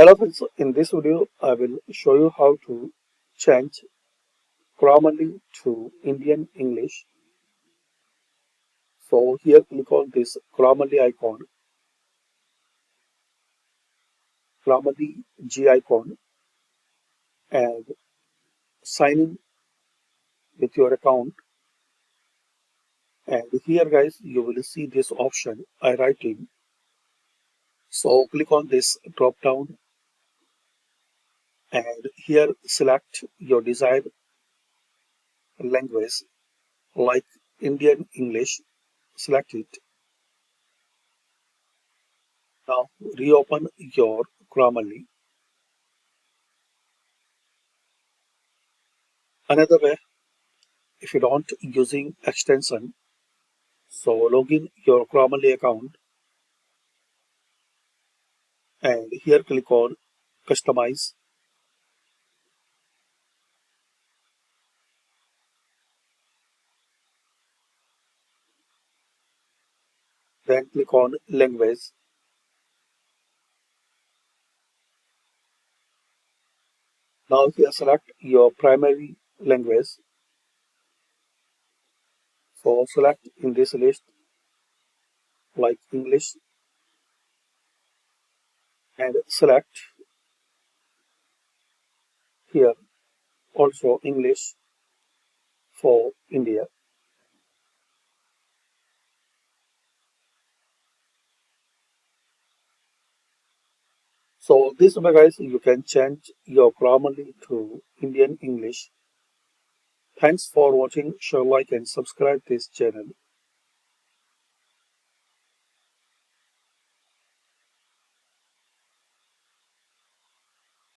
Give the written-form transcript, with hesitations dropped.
Hello friends, in this video I will show you how to change Grammarly to Indian English. So here click on this Grammarly icon, Grammarly G icon, and sign in with your account. And here guys you will see this option I write in. So click on this drop down and here select your desired language like Indian English. Select it. Now reopen your Grammarly. Another way, if you don't using extension, so log in your Grammarly account and here click on customize. Then click on language. Now here select your primary language. So select in this list like English and select here also English for India. So this way guys you can change your Grammarly to Indian English. Thanks for watching. Share, like and subscribe this channel.